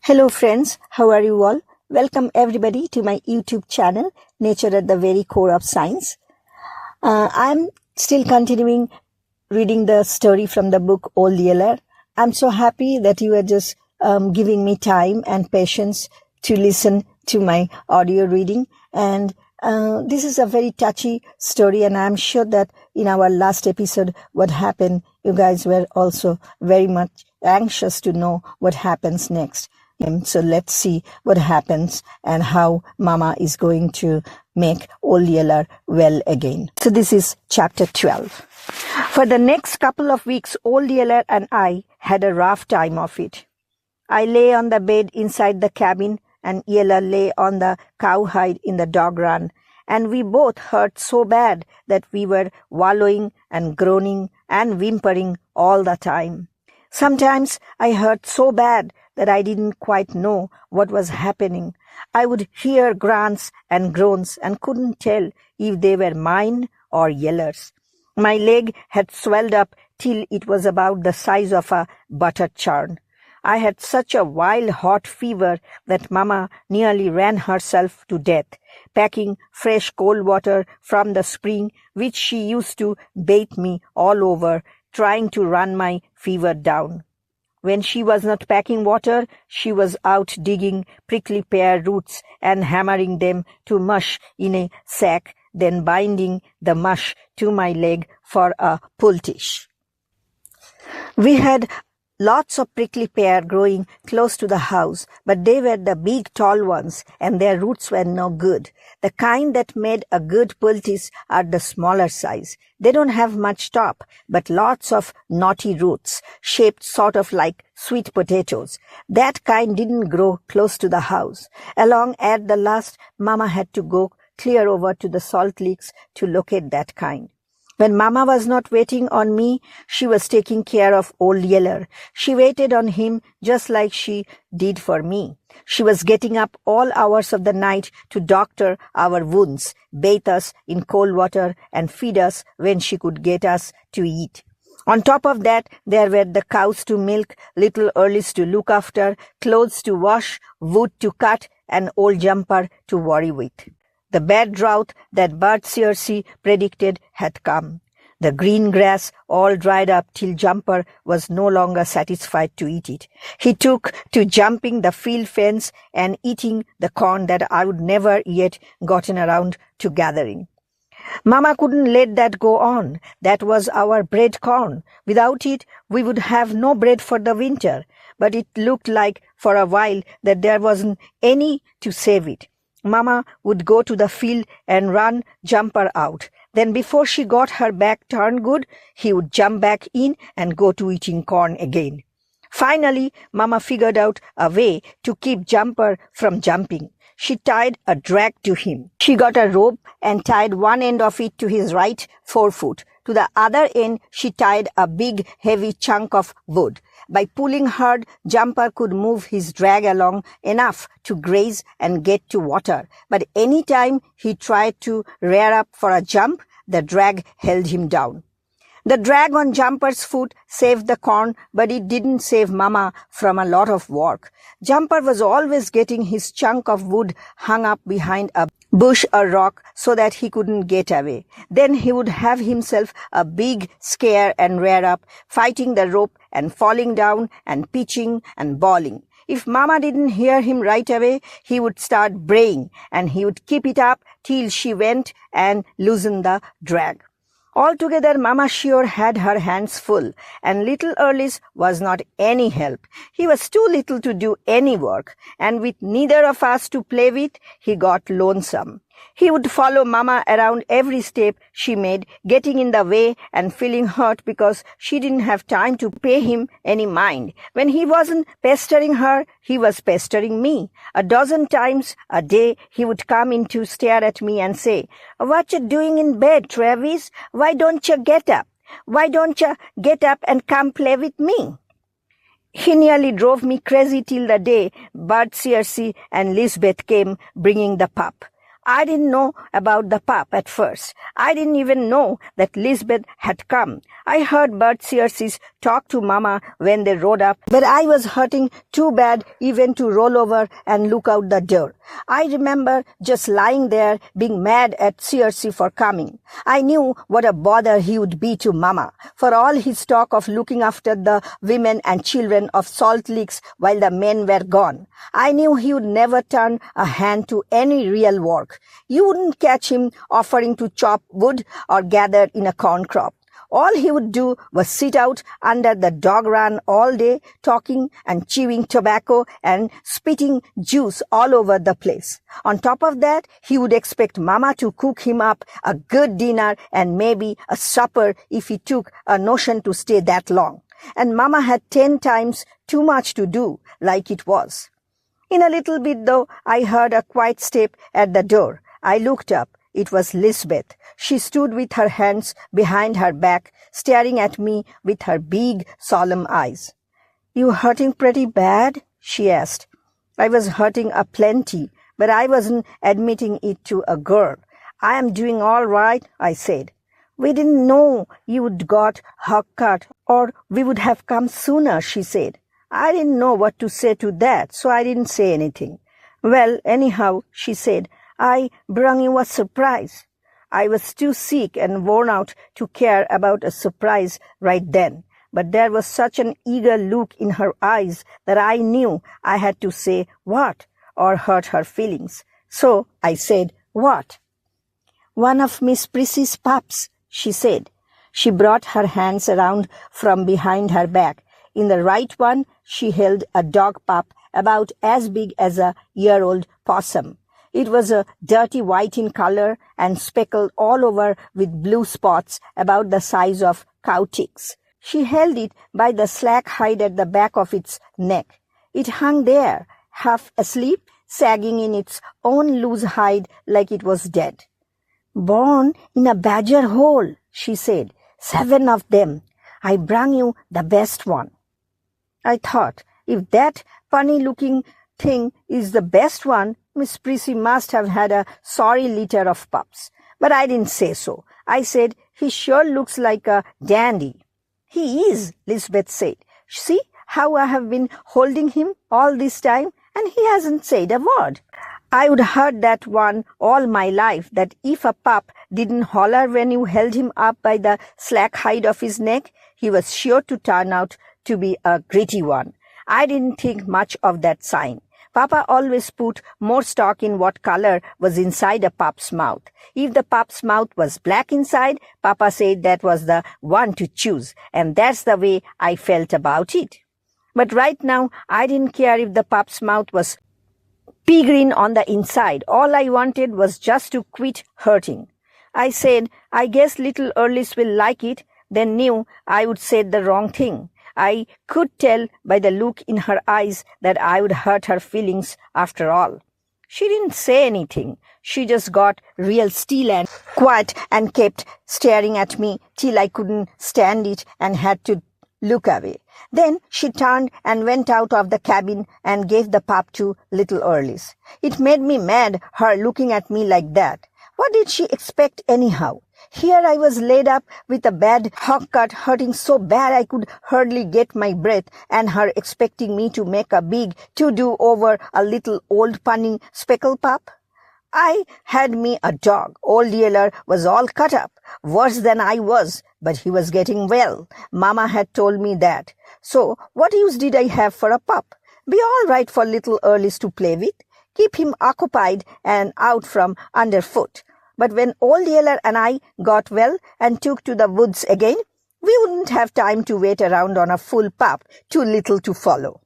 Hello friends, how are you all? Welcome everybody to my YouTube channel, Nature at the Very Core of Science. I'm still continuing reading the story from the book Old Yeller. I'm so happy that you are just giving me time and patience to listen to my audio reading. And this is a very touchy story, and I'm sure that in our last episode, what happened, you guys were also very much anxious to know what happens next. So let's see what happens and how Mama is going to make Old Yeller well again. So this is chapter 12. For the next couple of weeks, Old Yeller and I had a rough time of it. I lay on the bed inside the cabin, and Yeller lay on the cowhide in the dog run, and we both hurt so bad that we were wallowing and groaning and whimpering all the time. Sometimes I hurt so bad that I didn't quite know what was happening. I would hear grunts and groans and couldn't tell if they were mine or Yeller's. My leg had swelled up till it was about the size of a butter churn. I had such a wild hot fever that Mama nearly ran herself to death, packing fresh cold water from the spring, which she used to bathe me all over, trying to run my fever down. When she was not packing water, she was out digging prickly pear roots and hammering them to mush in a sack, then binding the mush to my leg for a poultice. We had lots of prickly pear growing close to the house, but they were the big tall ones and their roots were no good. The kind that made a good poultice are the smaller size. They don't have much top, but lots of knotty roots, shaped sort of like sweet potatoes. That kind didn't grow close to the house. Along at the last, Mama had to go clear over to the salt licks to locate that kind. When Mama was not waiting on me, she was taking care of Old Yeller. She waited on him just like she did for me. She was getting up all hours of the night to doctor our wounds, bathe us in cold water, and feed us when she could get us to eat. On top of that, there were the cows to milk, little Earlies to look after, clothes to wash, wood to cut, and old Jumper to worry with. The bad drought that Bird Circe predicted had come. The green grass all dried up till Jumper was no longer satisfied to eat it. He took to jumping the field fence and eating the corn that I would never yet gotten around to gathering. Mama couldn't let that go on. That was our bread corn. Without it, we would have no bread for the winter. But it looked like for a while that there wasn't any to save it. Mama would go to the field and run Jumper out. Then before she got her back turned good, he would jump back in and go to eating corn again. Finally, Mama figured out a way to keep Jumper from jumping. She tied a drag to him. She got a rope and tied one end of it to his right forefoot. To the other end, she tied a big, heavy chunk of wood. By pulling hard, Jumper could move his drag along enough to graze and get to water. But any time he tried to rear up for a jump, the drag held him down. The drag on Jumper's foot saved the corn, but it didn't save Mama from a lot of work. Jumper was always getting his chunk of wood hung up behind a bush or rock so that he couldn't get away. Then he would have himself a big scare and rear up, fighting the rope and falling down and pitching and bawling. If Mama didn't hear him right away, he would start braying, and he would keep it up till she went and loosened the drag. Altogether, Mama sure had her hands full, and little Earlies was not any help. He was too little to do any work, and with neither of us to play with, he got lonesome. He would follow Mama around every step she made, getting in the way and feeling hurt because she didn't have time to pay him any mind. When he wasn't pestering her, he was pestering me. A dozen times a day he would come in to stare at me and say, "What you doing in bed, Travis? Why don't you get up? Why don't you get up and come play with me?" He nearly drove me crazy till the day Bird Circe and Lisbeth came bringing the pup. I didn't know about the pup at first. I didn't even know that Lisbeth had come. I heard Bird Circe's talk to Mama when they rode up, but I was hurting too bad even to roll over and look out the door. I remember just lying there being mad at Circe for coming. I knew what a bother he would be to Mama, for all his talk of looking after the women and children of Salt Licks while the men were gone. I knew he would never turn a hand to any real work. You wouldn't catch him offering to chop wood or gather in a corn crop. All he would do was sit out under the dog run all day, talking and chewing tobacco and spitting juice all over the place. On top of that, he would expect Mama to cook him up a good dinner and maybe a supper if he took a notion to stay that long. And Mama had 10 times too much to do, like it was. In a little bit, though, I heard a quiet step at the door. I looked up. It was Lisbeth. She stood with her hands behind her back, staring at me with her big, solemn eyes. "You hurting pretty bad?" she asked. I was hurting a plenty, but I wasn't admitting it to a girl. "I am doing all right," I said. "We didn't know you'd got cut, or we would have come sooner," she said. I didn't know what to say to that, so I didn't say anything. "Well, anyhow," she said, "I brung you a surprise." I was too sick and worn out to care about a surprise right then, but there was such an eager look in her eyes that I knew I had to say what or hurt her feelings. So I said, "What?" "One of Miss Prissy's pups," she said. She brought her hands around from behind her back. In the right one, she held a dog pup about as big as a year-old possum. It was a dirty white in color and speckled all over with blue spots about the size of cow ticks. She held it by the slack hide at the back of its neck. It hung there, half asleep, sagging in its own loose hide like it was dead. "Born in a badger hole," she said. "7 of them. I brung you the best one." I thought, if that funny-looking thing is the best one, Miss Prissy must have had a sorry litter of pups. But I didn't say so. I said, "He sure looks like a dandy." "He is," Lisbeth said. "See how I have been holding him all this time, and he hasn't said a word." I would heard that one all my life, that if a pup didn't holler when you held him up by the slack hide of his neck, he was sure to turn out to be a gritty one. I didn't think much of that sign. Papa always put more stock in what color was inside a pup's mouth. If the pup's mouth was black inside, Papa said that was the one to choose, and that's the way I felt about it. But right now, I didn't care if the pup's mouth was pea green on the inside. All I wanted was just to quit hurting. I said, "I guess little Earlies will like it," then knew I would say the wrong thing. I could tell by the look in her eyes that I would hurt her feelings after all. She didn't say anything. She just got real still and quiet and kept staring at me till I couldn't stand it and had to look away. Then she turned and went out of the cabin and gave the pup to little Earlies. It made me mad, her looking at me like that. What did she expect anyhow? Here I was laid up with a bad hog cut, hurting so bad I could hardly get my breath, and her expecting me to make a big to-do over a little old punning speckle pup. I had me a dog. Old Yeller was all cut up, worse than I was, but he was getting well. Mama had told me that. So what use did I have for a pup? Be all right for little Earlies to play with. Keep him occupied and out from underfoot. But when Old Yeller and I got well and took to the woods again, we wouldn't have time to wait around on a full pup, too little to follow.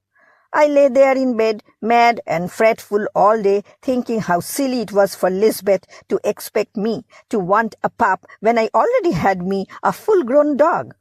I lay there in bed, mad and fretful all day, thinking how silly it was for Lisbeth to expect me to want a pup when I already had me a full-grown dog.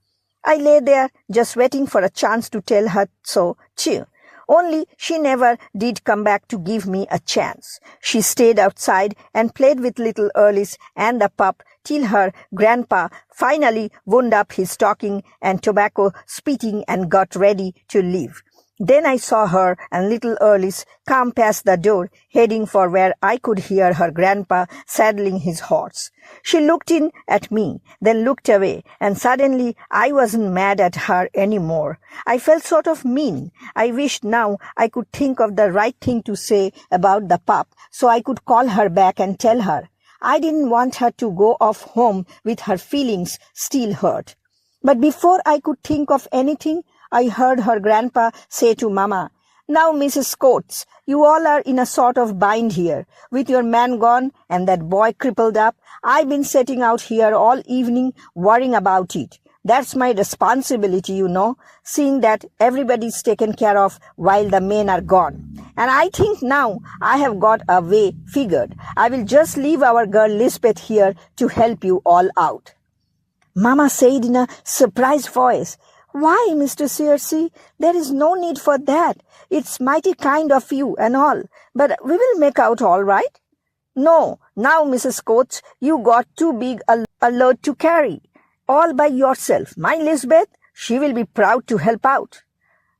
I lay there just waiting for a chance to tell her so too. Only she never did come back to give me a chance. She stayed outside and played with little Earlies and the pup till her grandpa finally wound up his talking and tobacco spitting and got ready to leave. Then I saw her and little Earlis come past the door, heading for where I could hear her grandpa saddling his horse. She looked in at me, then looked away, and suddenly I wasn't mad at her anymore. I felt sort of mean. I wished now I could think of the right thing to say about the pup, so I could call her back and tell her. I didn't want her to go off home with her feelings still hurt. But before I could think of anything, I heard her grandpa say to Mama, "Now, Mrs. Coates, you all are in a sort of bind here. With your man gone and that boy crippled up, I've been sitting out here all evening worrying about it. That's my responsibility, you know, seeing that everybody's taken care of while the men are gone. And I think now I have got a way figured. I will just leave our girl Lisbeth here to help you all out." Mama said in a surprised voice, "Why, Mr. Searcy? There is no need for that. It's mighty kind of you and all, but we will make out all right." "No, now, Mrs. Coates, you got too big a load to carry. All by yourself. My Lisbeth, she will be proud to help out."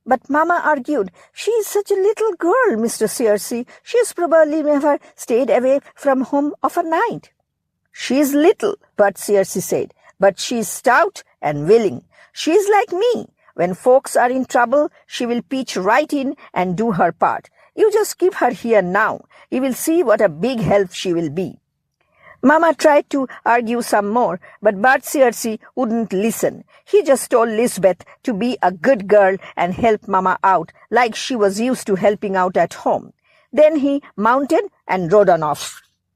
"But Mama argued, she is such a little girl, Mr. Searcy. She has probably never stayed away from home of a night." "She is little," Bert Searcy said, "but she is stout and willing. She is like me. When folks are in trouble, she will pitch right in and do her part. You just keep her here now. You will see what a big help she will be." Mama tried to argue some more, but Bert Searcy wouldn't listen. He just told Lisbeth to be a good girl and help Mama out like she was used to helping out at home. Then he mounted and rode on off.